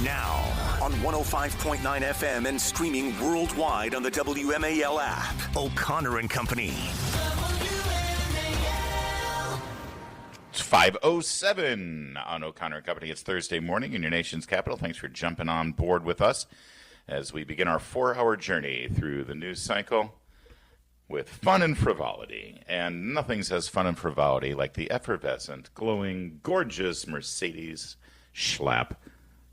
Now, on 105.9 FM and streaming worldwide on the WMAL app. O'Connor and Company. It's 5:07 on O'Connor and Company. It's Thursday morning in your nation's capital. Thanks for jumping on board with us as we begin our 4-hour journey through the news cycle with fun and frivolity. And nothing says fun and frivolity like the effervescent, glowing, gorgeous Mercedes Schlapp.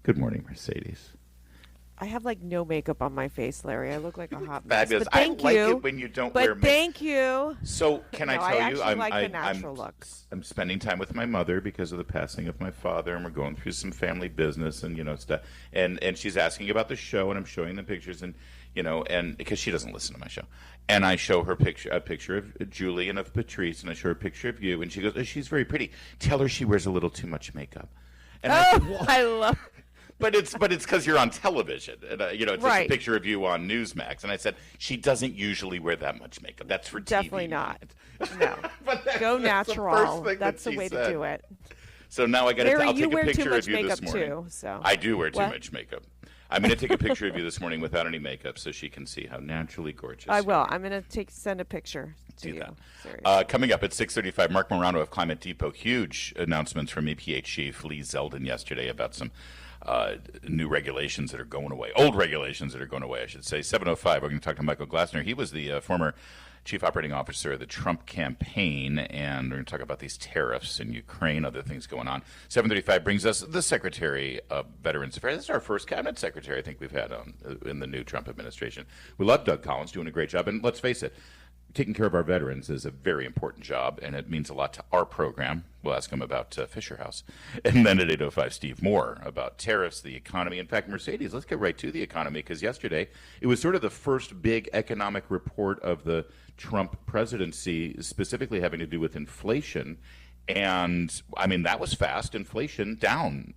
Good morning, Mercedes. I have like no makeup on my face, Larry. I look like a hot mess. Fabulous. But thank I you. like it when you don't wear makeup. Thank you. So can I tell you, like the natural look. I'm spending time with my mother because of the passing of my father, and we're going through some family business and stuff. And she's asking about the show, and I'm showing the pictures, and and because she doesn't listen to my show, and I show her a picture of Julie and of Patrice, and I show her a picture of you, and she goes, "Oh, she's very pretty. Tell her she wears a little too much makeup." And I love. But it's because you're on television, and it's right. just a picture of you on Newsmax. And I said she doesn't usually wear that much makeup. That's for definitely TV. Not. No, that's go natural. That's the way said. to do it. So now I got to. I'll take a wear picture too much of you makeup this morning. Too, so. I do wear too much makeup. I'm going to take a picture of you this morning without any makeup, so she can see how naturally gorgeous. I will. I'm going to send a picture to do you. That. Coming up at 6:35, Mark Morano of Climate Depot. Huge announcements from EPA Chief Lee Zeldin yesterday about some new regulations that are going away. Old regulations that are going away, I should say. 7:05, we're going to talk to Michael Glassner. He was the former chief operating officer of the Trump campaign, and we're going to talk about these tariffs in Ukraine, other things going on. 7:35 brings us the Secretary of Veterans Affairs. This is our first cabinet secretary I think we've had in the new Trump administration. We love Doug Collins, doing a great job, and let's face it, taking care of our veterans is a very important job, and it means a lot to our program. We'll ask him about Fisher House. And then at 8:05, Steve Moore about tariffs, the economy. In fact, Mercedes, let's get right to the economy, because yesterday it was sort of the first big economic report of the Trump presidency, specifically having to do with inflation. And, I mean, that was fast. Inflation down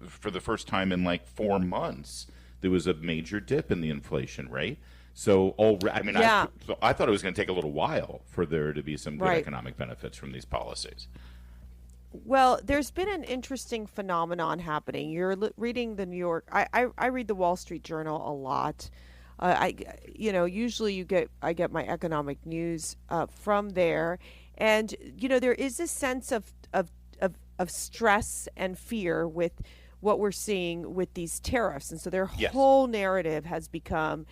for the first time in like 4 months. There was a major dip in the inflation rate. So, I thought it was going to take a little while for there to be some good economic benefits from these policies. Well, there's been an interesting phenomenon happening. You're reading the New York. I read the Wall Street Journal a lot. Usually I get my economic news from there, and there is a sense of stress and fear with what we're seeing with these tariffs, and so their whole narrative has become,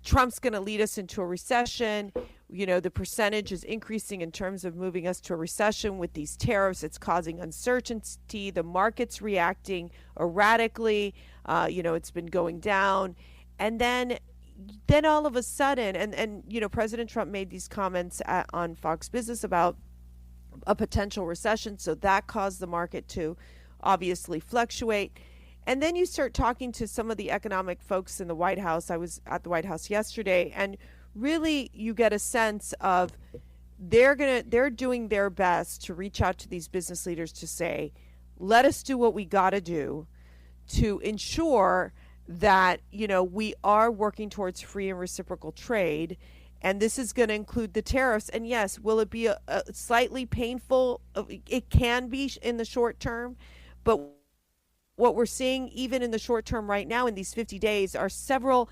Trump's going to lead us into a recession. The percentage is increasing in terms of moving us to a recession with these tariffs. It's causing uncertainty. The market's reacting erratically. It's been going down. And then all of a sudden, and President Trump made these comments on Fox Business about a potential recession. So that caused the market to obviously fluctuate. And then you start talking to some of the economic folks in the White House. I was at the White House yesterday, and really you get a sense of they're doing their best to reach out to these business leaders to say, let us do what we got to do to ensure that we are working towards free and reciprocal trade, and this is going to include the tariffs. And yes, will it be a slightly painful? It can be in the short term, but what we're seeing even in the short term right now in these 50 days are several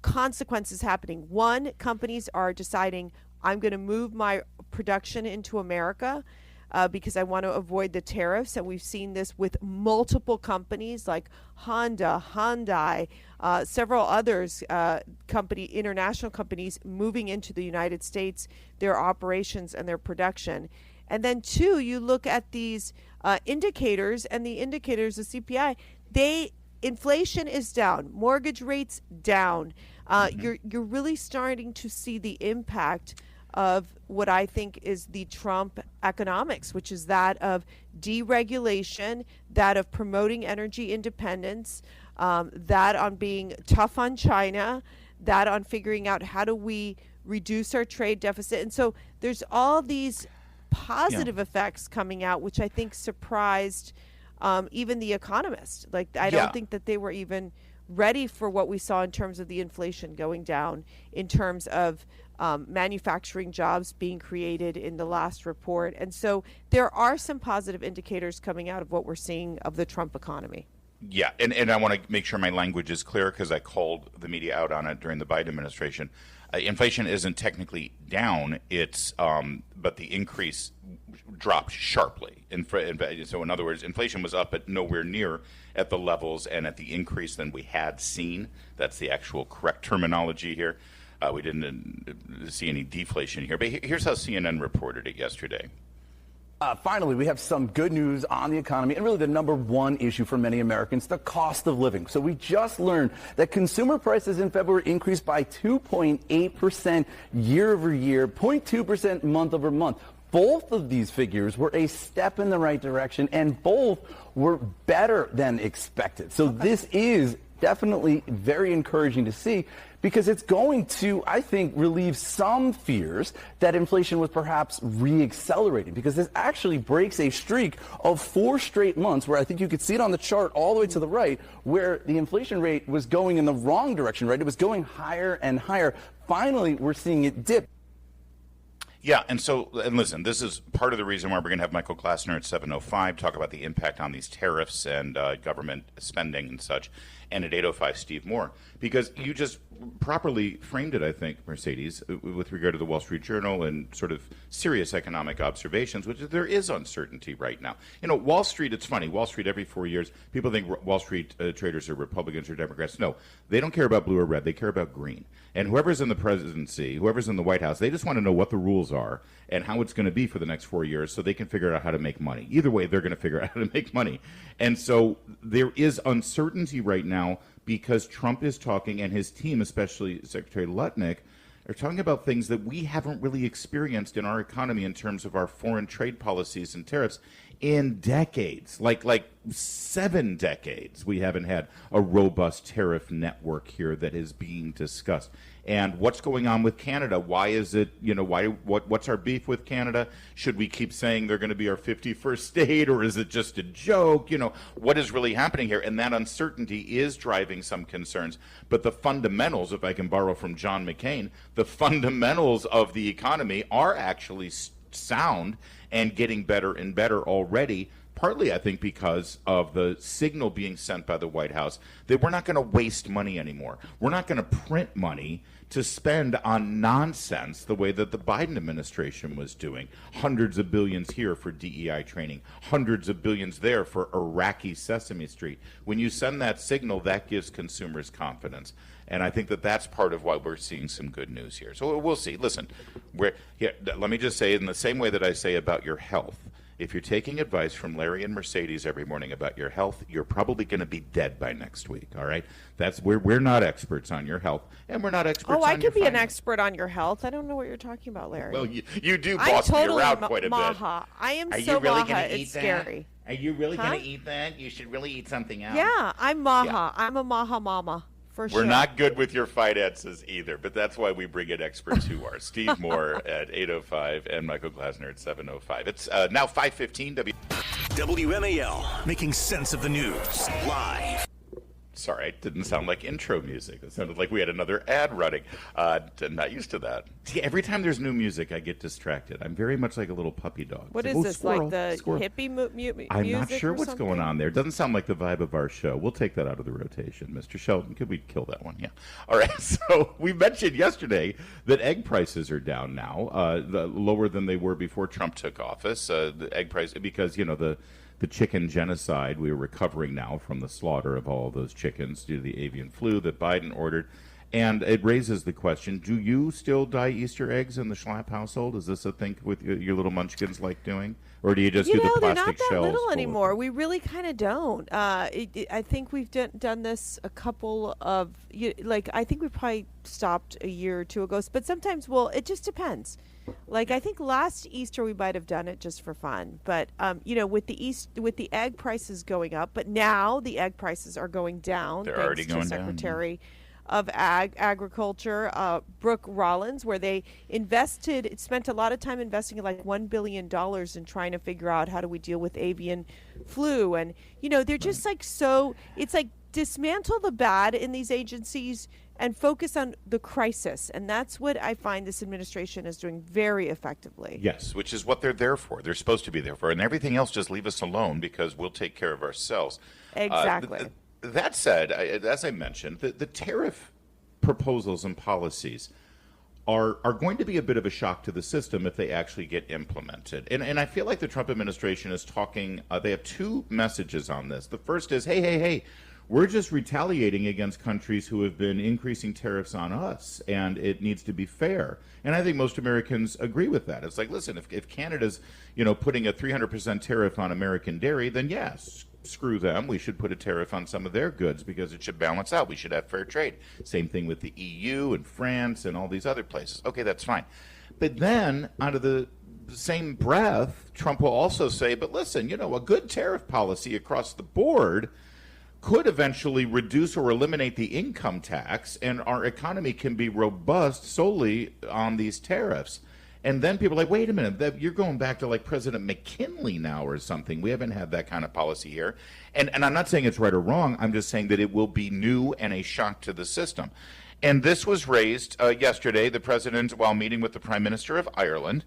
consequences happening. One, companies are deciding, I'm going to move my production into America because I want to avoid the tariffs. And we've seen this with multiple companies like Honda, Hyundai, several others, international companies moving into the United States, their operations and their production. And then two, you look at these indicators, and the indicators, the CPI, inflation is down, mortgage rates down. You're really starting to see the impact of what I think is the Trump economics, which is that of deregulation, that of promoting energy independence, that on being tough on China, that on figuring out how do we reduce our trade deficit. And so there's all these positive effects coming out, which I think surprised even the economists. Like, I don't think that they were even ready for what we saw in terms of the inflation going down, in terms of manufacturing jobs being created in the last report. And so there are some positive indicators coming out of what we're seeing of the Trump economy. Yeah, and I want to make sure my language is clear because I called the media out on it during the Biden administration. Inflation isn't technically down; it's but the increase dropped sharply. So in other words, inflation was up, but nowhere near at the levels and at the increase than we had seen. That's the actual correct terminology here. We didn't see any deflation here, but here's how CNN reported it yesterday. Finally, we have some good news on the economy and really the number one issue for many Americans, the cost of living. So we just learned that consumer prices in February increased by 2.8% year over year, 0.2% month over month. Both of these figures were a step in the right direction, and both were better than expected. So this is definitely very encouraging to see, because it's going to, I think, relieve some fears that inflation was perhaps re-accelerating, because this actually breaks a streak of 4 straight months where I think you could see it on the chart all the way to the right, where the inflation rate was going in the wrong direction, right? It was going higher and higher. Finally, we're seeing it dip. Yeah, and listen, this is part of the reason why we're going to have Michael Klassner at 7:05 talk about the impact on these tariffs and government spending and such, and at 8:05 Steve Moore, because you just properly framed it, I think, Mercedes, with regard to the Wall Street Journal and sort of serious economic observations, which is there is uncertainty right now. You know, Wall Street, it's funny, Wall Street every 4 years, people think Wall Street traders are Republicans or Democrats. No, they don't care about blue or red, they care about green. And whoever's in the presidency, whoever's in the White House, they just want to know what the rules are and how it's going to be for the next 4 years so they can figure out how to make money. Either way, they're going to figure out how to make money. And so there is uncertainty right now because Trump is talking, and his team, especially Secretary Lutnick, are talking about things that we haven't really experienced in our economy in terms of our foreign trade policies and tariffs in decades, like 7 decades. We haven't had a robust tariff network here that is being discussed. And what's going on with Canada? Why is it, what's our beef with Canada? Should we keep saying they're going to be our 51st state, or is it just a joke? What is really happening here? And that uncertainty is driving some concerns. But the fundamentals, if I can borrow from John McCain, the fundamentals of the economy are actually sound and getting better and better already. Partly, I think, because of the signal being sent by the White House that we're not going to waste money anymore. We're not going to print money to spend on nonsense the way that the Biden administration was doing. Hundreds of billions here for DEI training, hundreds of billions there for Iraqi Sesame Street. When you send that signal, that gives consumers confidence. And I think that that's part of why we're seeing some good news here. So we'll see. Listen, let me just say, in the same way that I say about your health, if you're taking advice from Larry and Mercedes every morning about your health, you're probably going to be dead by next week, all right? We're not experts on your health, and we're not experts on your I could be finance. an expert on your health. I don't know what you're talking about, Larry. Well, you do boss me around quite a bit. I am Are so you really maha, gonna eat it's that? scary. Are you really going to eat that? You should really eat something else. Yeah, I'm maha. Yeah. I'm a maha mama. For sure. We're not good with your finances either, but that's why we bring in experts who are. Steve Moore at 8:05 and Michael Klassner at 7:05. It's now 5:15. WMAL, making sense of the news, live. Sorry, it didn't sound like intro music. It sounded like we had another ad running. I'm not used to that. See, every time there's new music, I get distracted. I'm very much like a little puppy dog. What It's is like, this, squirrel, like the squirrel. hippie music? I'm not sure what's something? going on there. It doesn't sound like the vibe of our show. We'll take that out of the rotation. Mr. Sheldon, could we kill that one? Yeah. All right. So we mentioned yesterday that egg prices are down now, lower than they were before Trump took office. The egg price, because, the chicken genocide, we are recovering now from the slaughter of all of those chickens due to the avian flu that Biden ordered. And it raises the question, do you still dye Easter eggs in the Schlapp household? Is this a thing with your little munchkins like doing? Or do you just do the plastic they're not that shells? little anymore. We really kind of don't. I think we've done this a couple of, I think we probably stopped a year or two ago. But sometimes, it just depends. I think last Easter we might have done it just for fun, but with the egg prices going up, but now the egg prices are going down. They're thanks already to going Secretary of agriculture, Brooke Rollins, where they spent a lot of time investing like $1 billion in trying to figure out how do we deal with avian flu. And, they're just like, so it's like dismantle the bad in these agencies and focus on the crisis. And that's what I find this administration is doing very effectively. Yes, which is what they're there for. They're supposed to be there for. And everything else, just leave us alone because we'll take care of ourselves. Exactly. That said, as I mentioned, the tariff proposals and policies are going to be a bit of a shock to the system if they actually get implemented. And I feel like the Trump administration is talking, they have two messages on this. The first is, hey, we're just retaliating against countries who have been increasing tariffs on us, and it needs to be fair. And I think most Americans agree with that. It's like, listen, if Canada's, putting a 300% tariff on American dairy, then yes, screw them. We should put a tariff on some of their goods because it should balance out. We should have fair trade. Same thing with the EU and France and all these other places. Okay, that's fine. But then, out of the same breath, Trump will also say, but listen, a good tariff policy across the board could eventually reduce or eliminate the income tax, and our economy can be robust solely on these tariffs. And then people are like, wait a minute, you're going back to like President McKinley now or something. We haven't had that kind of policy here. And I'm not saying it's right or wrong. I'm just saying that it will be new and a shock to the system. And this was raised yesterday. The president, while meeting with the Prime Minister of Ireland,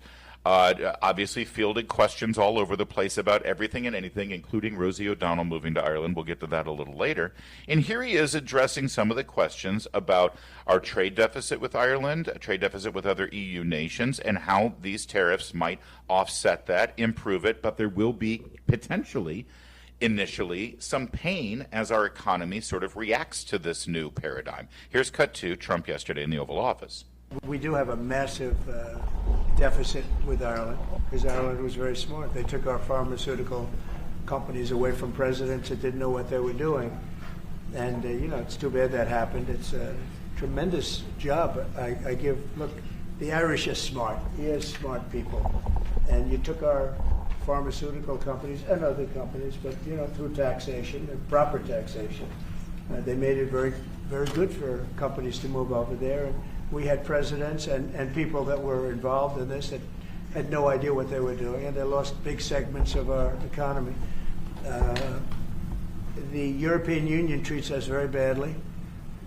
obviously fielded questions all over the place about everything and anything, including Rosie O'Donnell moving to Ireland. We'll get to that a little later. And here he is addressing some of the questions about our trade deficit with Ireland, a trade deficit with other EU nations, and how these tariffs might offset that, improve it, but there will be potentially initially some pain as our economy sort of reacts to this new paradigm. Here's cut to Trump yesterday in the Oval Office. We do have a massive deficit with Ireland because Ireland was very smart. They took our pharmaceutical companies away from presidents that didn't know what they were doing. And, it's too bad that happened. It's a tremendous job look, the Irish are smart. He has smart people. And you took our pharmaceutical companies and other companies, but, through taxation, and proper taxation, they made it very, very good for companies to move over there. And we had presidents and people that were involved in this that had no idea what they were doing, and they lost big segments of our economy. The European Union treats us very badly.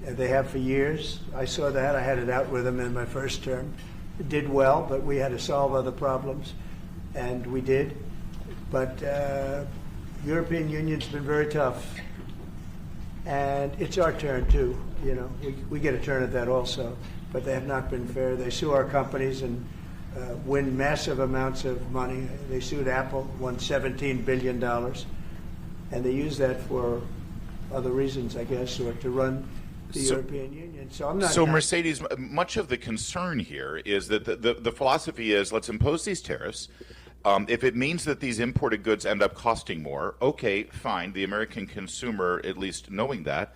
They have for years. I saw that. I had it out with them in my first term. It did well, but we had to solve other problems, and we did. But European Union's been very tough, and it's our turn too. We get a turn at that also. But they have not been fair. They sue our companies and win massive amounts of money. They sued Apple, won $17 billion, and they use that for other reasons, I guess, or to run the European Union. So I'm not. So Mercedes, much of the concern here is that the philosophy is let's impose these tariffs. If it means that these imported goods end up costing more, okay, fine. The American consumer, at least knowing that.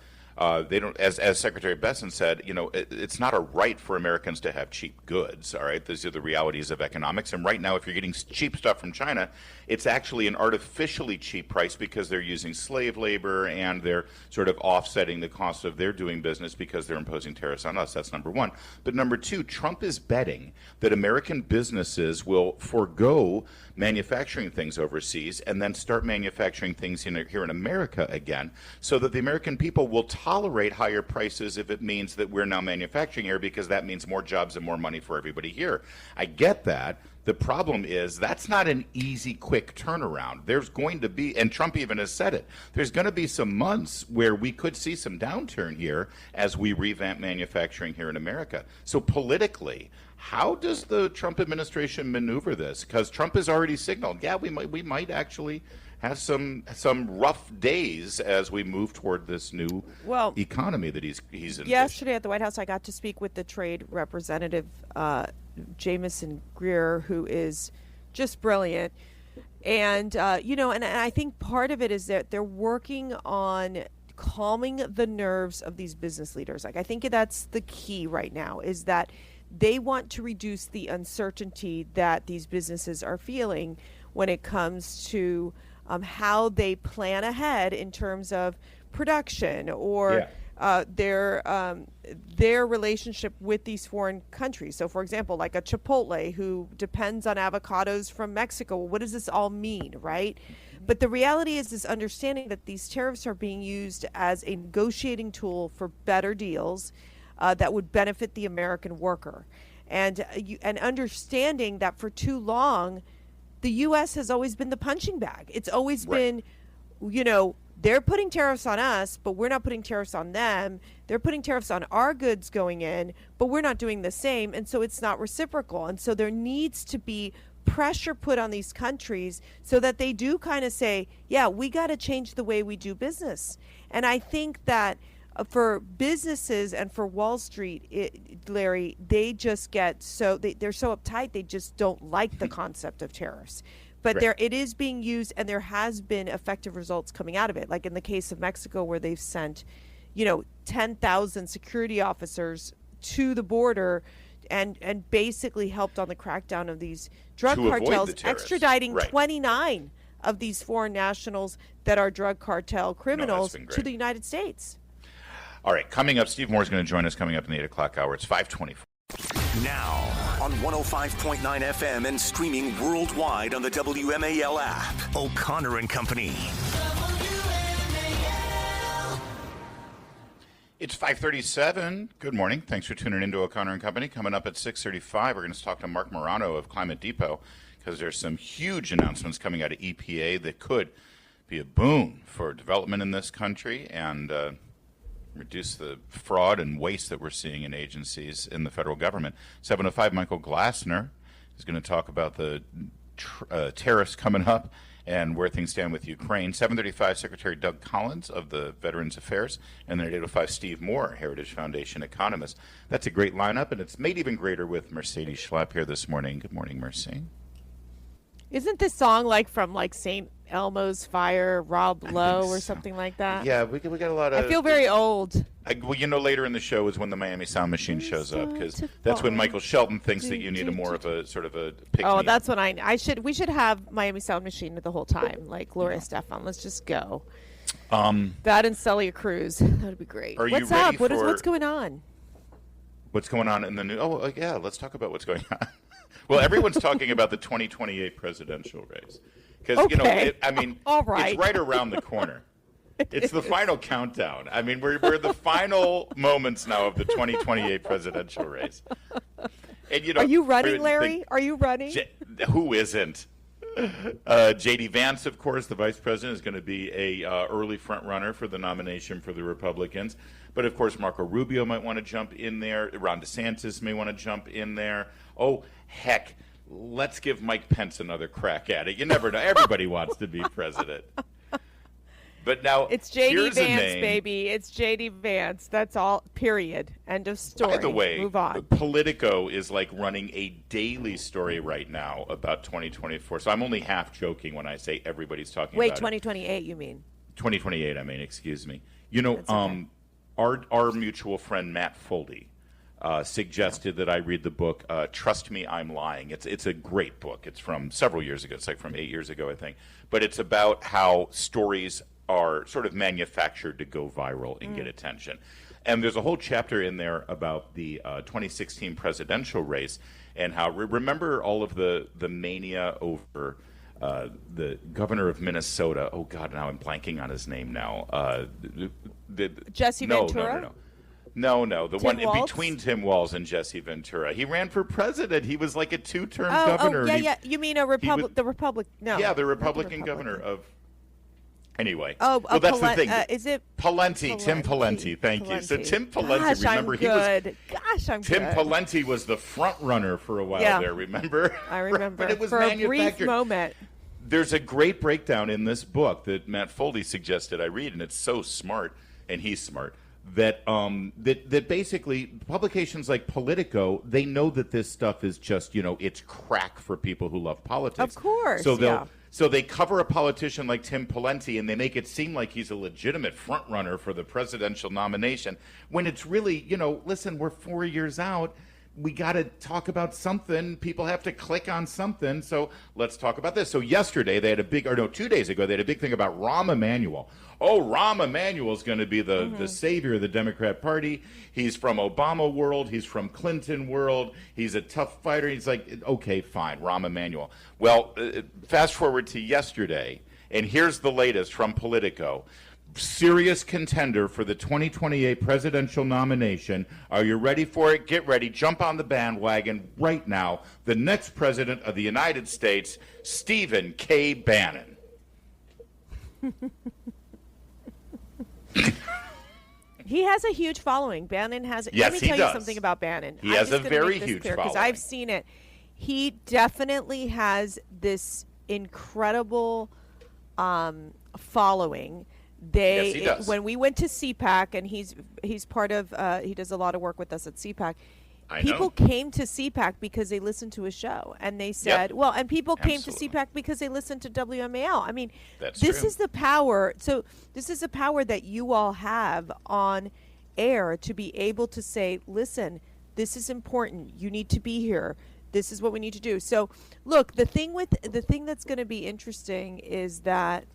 They don't, as Secretary Besson said, it's not a right for Americans to have cheap goods. All right, these are the realities of economics. And right now, if you're getting cheap stuff from China, it's actually an artificially cheap price because they're using slave labor and they're sort of offsetting the cost of their doing business because they're imposing tariffs on us. That's number one. But number two, Trump is betting that American businesses will forego manufacturing things overseas and then start manufacturing things here in America again, so that the American people will tolerate higher prices if it means that we're now manufacturing here, because that means more jobs and more money for everybody here. I get that. The problem is that's not an easy, quick turnaround. There's going to be, and Trump even has said it, there's going to be some months where we could see some downturn here as we revamp manufacturing here in America. So politically, how does the Trump administration maneuver this? Because Trump has already signaled, yeah, we might actually have some rough days as we move toward this new economy that he's envisioned. Yesterday at the White House, I got to speak with the trade representative, Jamison Greer, who is just brilliant. And, and I think part of it is that they're working on calming the nerves of these business leaders. Like, I think that's the key right now, is that they want to reduce the uncertainty that these businesses are feeling when it comes to how they plan ahead in terms of production or their relationship with these foreign countries. So, for example, like a Chipotle who depends on avocados from Mexico. What does this all mean, right? But the reality is this understanding that these tariffs are being used as a negotiating tool for better deals that would benefit the American worker. And understanding that for too long, the U.S. has always been the punching bag. It's always been, they're putting tariffs on us, but we're not putting tariffs on them. They're putting tariffs on our goods going in, but we're not doing the same. And so it's not reciprocal. And so there needs to be pressure put on these countries so that they do kind of say, yeah, we got to change the way we do business. And I think that for businesses and for Wall Street, Larry, they just get they're so uptight, they just don't like the concept of tariffs. But it is being used, and there has been effective results coming out of it. Like in the case of Mexico, where they've sent, 10,000 security officers to the border and basically helped on the crackdown of these drug cartels, extraditing 29 of these foreign nationals that are drug cartel criminals to the United States. All right, coming up, Steve Moore is going to join us coming up in the 8 o'clock hour. It's 5:24. Now on 105.9 FM and streaming worldwide on the WMAL app. O'Connor and Company. It's 5:37. Good morning. Thanks for tuning into O'Connor and Company. Coming up at 6:35, we're going to talk to Mark Morano of Climate Depot because there's some huge announcements coming out of EPA that could be a boon for development in this country and reduce the fraud and waste that we're seeing in agencies in the federal government. 7:05, Michael Glassner is going to talk about the tariffs coming up and where things stand with Ukraine. 7:35, Secretary Doug Collins of the Veterans Affairs, and then at 8:05, Steve Moore, Heritage Foundation economist. That's a great lineup, and it's made even greater with Mercedes Schlapp here this morning. Good morning, Mercy. Isn't this song from St. Elmo's Fire, Rob Lowe, or something like that? Yeah, we got a lot of... I feel very old. Later in the show is when the Miami Sound Machine shows up, because that's when Michael Shelton thinks that you need more of a sort of a pick-me-up. Oh, that's when we should have Miami Sound Machine the whole time, like Gloria Estefan. Let's just go. That and Celia Cruz. That would be great. What's up? What's going on? What's going on in the new... Oh, yeah, let's talk about what's going on. Well, everyone's talking about the 2028 presidential race. Because, all right. It's right around the corner. It's the final countdown. I mean, we're the final moments now of the 2028 presidential race. And, are you running, Larry? Are you running? Who isn't? J.D. Vance, of course, the vice president, is going to be a early front runner for the nomination for the Republicans. But, of course, Marco Rubio might want to jump in there. Ron DeSantis may want to jump in there. Oh, heck, let's give Mike Pence another crack at it. You never know. Everybody wants to be president. But now it's J.D. Vance, baby. It's J.D. Vance. That's all, period. End of story. By the way, move on. Politico is running a daily story right now about 2024. So I'm only half joking when I say everybody's talking about 2028, you mean? 2028, I mean, excuse me. Okay. Our mutual friend Matt Foldy suggested that I read the book Trust Me, I'm Lying. It's a great book. It's from several years ago. It's from 8 years ago, I think. But it's about how stories are sort of manufactured to go viral and get attention. And there's a whole chapter in there about the 2016 presidential race and how, remember all of the mania over the governor of Minnesota. Oh, God, now I'm blanking on his name now. Jesse Ventura? No, the Tim one Walz? between Tim Walz and Jesse Ventura. He ran for president. He was like a two-term governor. Oh, yeah. You mean the Republic? No. Yeah, the Republican governor of... Anyway. Oh, well, that's the thing. Is it Pawlenty? Tim Pawlenty. Thank you. So Tim Pawlenty, remember, Tim Pawlenty was the front runner for a while there. Remember? I remember. But it was for manufactured. A brief moment. There's a great breakdown in this book that Matt Foldy suggested I read, and it's so smart, and he's smart. That that basically publications like Politico, they know that this stuff is just it's crack for people who love politics. Of course. So they cover a politician like Tim Pawlenty and they make it seem like he's a legitimate front runner for the presidential nomination when it's really listen, we're 4 years out. we got to talk about something. People have to click on something. So let's talk about this. So yesterday they had a big, or no, 2 days ago, they had a big thing about Rahm Emanuel. Oh, Rahm Emanuel is going to be the savior of the Democrat Party. He's from Obama world. He's from Clinton world. He's a tough fighter. He's like, okay, fine, Rahm Emanuel. Well, fast forward to yesterday, and here's the latest from Politico. Serious contender for the 2028 presidential nomination. Are you ready for it? Get ready. Jump on the bandwagon right now. The next president of the United States, Stephen K. Bannon. He has a huge following. Bannon has. Yes, let me tell he you does. something about Bannon. He has a very huge following. Because I've seen it. He definitely has this incredible following. Yes, he does. When we went to CPAC, and he's part of, he does a lot of work with us at CPAC. People came to CPAC because they listened to his show, and they said, well, and people came to CPAC because they listened to WMAL. I mean, this is the power. So this is a power that you all have on air to be able to say, listen, this is important. You need to be here. This is what we need to do. So look, the thing that's going to be interesting is that,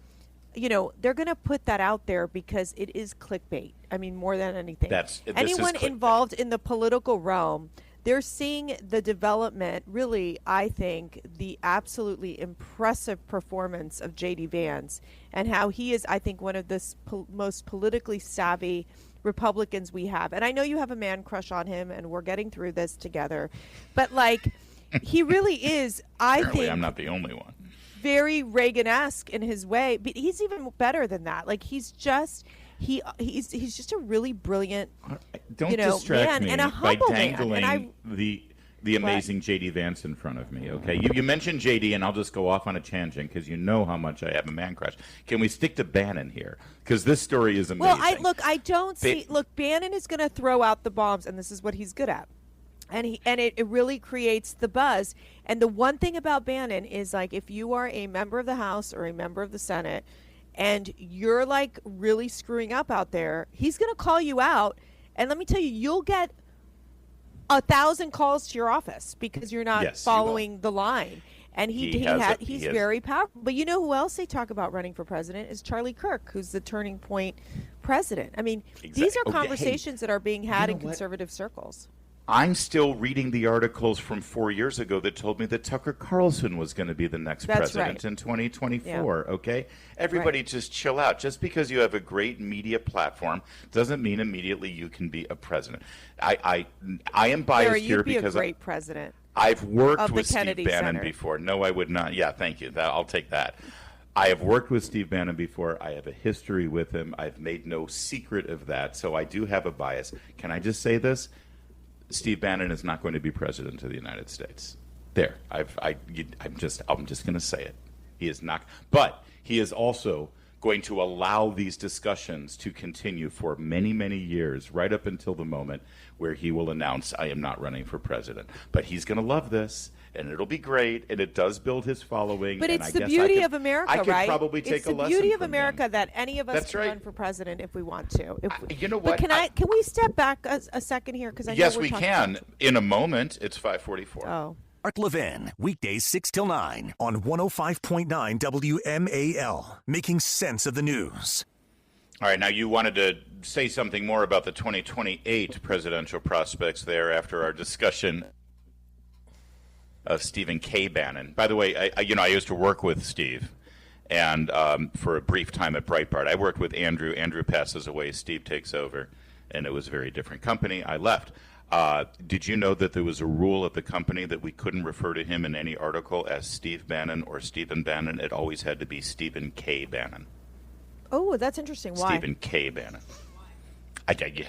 you know, they're going to put that out there because it is clickbait. I mean, more than anything. Anyone involved in the political realm, they're seeing the development, really, I think, the absolutely impressive performance of J.D. Vance and how he is, I think, one of the most politically savvy Republicans we have. And I know you have a man crush on him, and we're getting through this together. But, like, he really is, I think. I'm not the only one. Very Reagan-esque in his way, but he's even better than that. Like, he's just he's just a really brilliant, Don't distract man me and a by humble dangling man. the amazing J.D. Vance in front of me. Okay, you mentioned J.D. and I'll just go off on a tangent because you know how much I have a man crush. Can we stick to Bannon here? Because this story is amazing. Well, I don't see. Look, Bannon is going to throw out the bombs, and this is what he's good at. And it really creates the buzz. And the one thing about Bannon is, like, if you are a member of the House or a member of the Senate and you're, like, really screwing up out there, he's going to call you out. And let me tell you, you'll get 1,000 calls to your office because you're not following the line. And he's very powerful. But you know who else they talk about running for president is Charlie Kirk, who's the Turning Point president. I mean, these are conversations that are being had in conservative circles. I'm still reading the articles from 4 years ago that told me that Tucker Carlson was going to be the next president in 2024, okay? Everybody just chill out. Just because you have a great media platform doesn't mean immediately you can be a president. I am biased Larry, here because you'd be a great president. I've worked with Kennedy Steve Bannon Center. before. No, I would not. Yeah, thank you. I'll take that. I have worked with Steve Bannon before. I have a history with him. I've made no secret of that, so I do have a bias. Can I just say this? Steve Bannon is not going to be president of the United States. There, I'm just going to say it. He is not, but he is also going to allow these discussions to continue for many, many years, right up until the moment where he will announce, I am not running for president. But he's going to love this, and it'll be great, and it does build his following. But it's the beauty of America, right? I could probably take a lesson from him. It's the beauty of America that any of us can run for president if we want to. You know what? But can we step back a second here? Because yes, we can. In a moment, it's 5:44. Oh. Mark Levin, weekdays 6 till 9 on 105.9 WMAL, making sense of the news. All right, now you wanted to say something more about the 2028 presidential prospects there after our discussion of Stephen K. Bannon. By the way, I used to work with Steve, and for a brief time at Breitbart. I worked with Andrew. Andrew passes away. Steve takes over, and it was a very different company. I left. Did you know that there was a rule at the company that we couldn't refer to him in any article as Steve Bannon or Stephen Bannon? It always had to be Stephen K. Bannon. Oh, that's interesting. Why? Stephen K. Bannon.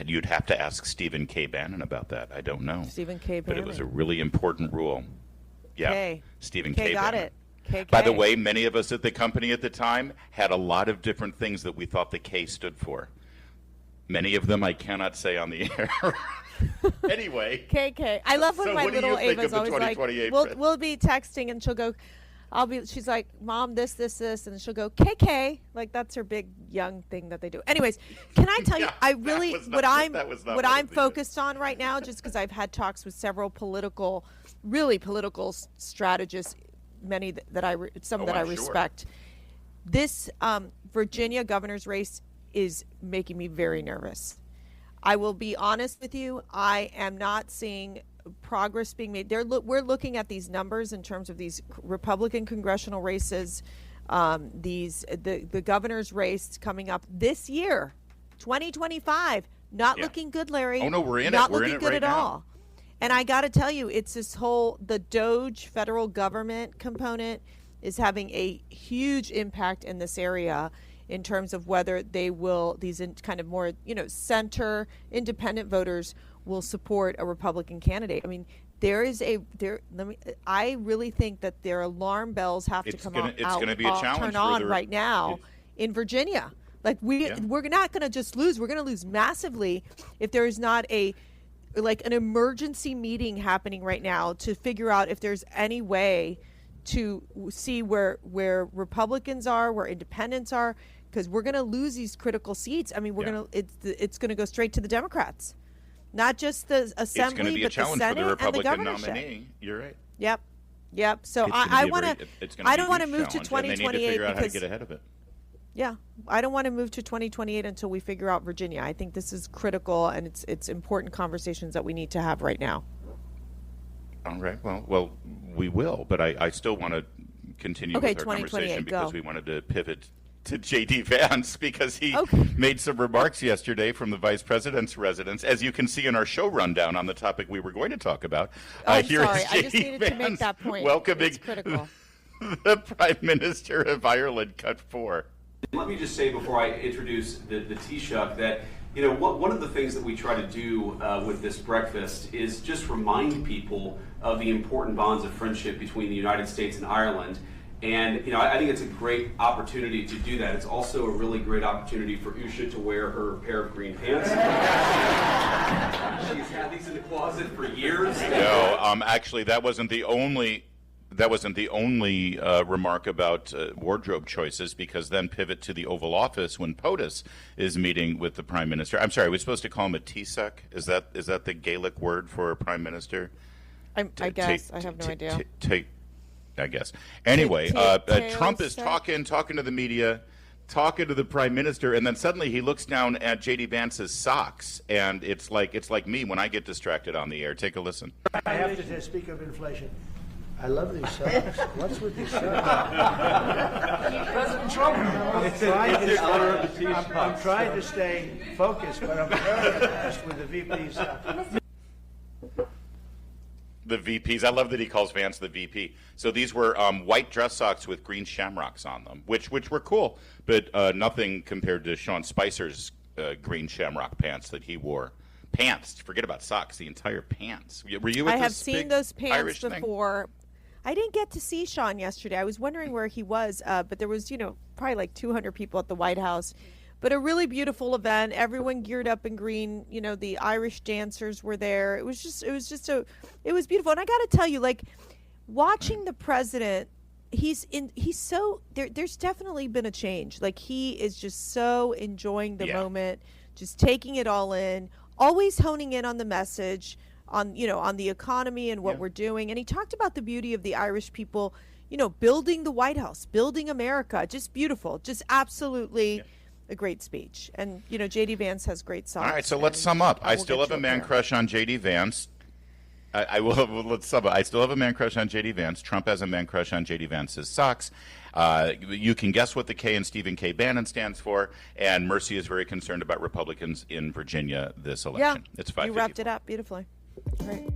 You'd have to ask Stephen K. Bannon about that. I don't know. Stephen K. Bannon. But it was a really important rule. Yeah, K. Stephen K. K. Got Bannon. it. KK. By the way, many of us at the company at the time had a lot of different things that we thought the K stood for. Many of them I cannot say on the air. Anyway. KK. I love when my little Ava's always like, we'll be texting and she'll go, she's like, Mom, this, and she'll go, KK. Like, that's her big young thing that they do. Anyways, can I tell you, I really, what I'm focused on right now, just because I've had talks with several political strategists, many that I respect. This Virginia governor's race is making me very nervous. I will be honest with you. I am not seeing progress being made. We're looking at these numbers in terms of these Republican congressional races, the governor's race coming up this year, 2025. Not looking good, Larry. Oh no, we're in not it. We're looking in it good right at now. all. And I got to tell you, it's this the DOGE federal government component is having a huge impact in this area in terms of whether they will, these kind of more, center independent voters will support a Republican candidate. I mean, I really think that their alarm bells have to come out. It's going to be a challenge turn on right now in Virginia. Like we're not going to just lose. We're going to lose massively if there is not an emergency meeting happening right now to figure out if there's any way to see where Republicans are, where independents are, because we're going to lose these critical seats. I mean, it's going to go straight to the Democrats, not just the Assembly, but the Senate for the Republican and the governorship. nominee. You're right. Yep. So I don't want to move to 2028 and they need to figure out how to because get ahead of it. Yeah, I don't want to move to 2028 until we figure out Virginia. I think this is critical, and it's important conversations that we need to have right now. All right. Well, we will, but I still want to continue with our conversation because we wanted to pivot to J.D. Vance because he made some remarks yesterday from the vice president's residence, as you can see in our show rundown on the topic we were going to talk about. I'm sorry, I just needed to make that point. Welcoming it's critical. The Prime Minister of Ireland, cut 4. Let me just say before I introduce the Taoiseach that one of the things that we try to do with this breakfast is just remind people of the important bonds of friendship between the United States and Ireland. And I think it's a great opportunity to do that. It's also a really great opportunity for Usha to wear her pair of green pants. She's had these in the closet for years. No, actually, that wasn't the only remark about wardrobe choices, because then pivot to the Oval Office when POTUS is meeting with the Prime Minister. I'm sorry, are we supposed to call him a Taoiseach? Is that the Gaelic word for a Prime Minister? I guess. I have no idea. I guess. Anyway, Trump is talking to the media, talking to the Prime Minister, and then suddenly he looks down at J.D. Vance's socks, and it's like me when I get distracted on the air. Take a listen. I have to speak of inflation. I love these socks. What's with these socks? President Trump. I'm trying to stay focused, but I'm very impressed with the VP's. The VPs. I love that he calls Vance the VP. So these were white dress socks with green shamrocks on them, which were cool, but nothing compared to Sean Spicer's green shamrock pants that he wore. Pants. Forget about socks. The entire pants. Were you? I have seen those pants Irish before. Thing? I didn't get to see Sean yesterday. I was wondering where he was, but there was, probably like 200 people at the White House. But a really beautiful event. Everyone geared up in green. The Irish dancers were there. It was beautiful. And I got to tell you, like, watching the president, there's definitely been a change. Like, he is just so enjoying the moment, just taking it all in, always honing in on the message, on the economy and what we're doing. And he talked about the beauty of the Irish people, building the White House, building America. Just beautiful. Just absolutely a great speech. And, J.D. Vance has great songs. All right, so let's sum up. I still have a man crush on J.D. Vance. Let's sum up. I still have a man crush on J.D. Vance. Trump has a man crush on J.D. Vance's socks. You can guess what the K in Stephen K. Bannon stands for. And Mercy is very concerned about Republicans in Virginia this election. Yeah, it's 5:54. You wrapped it up beautifully. Great.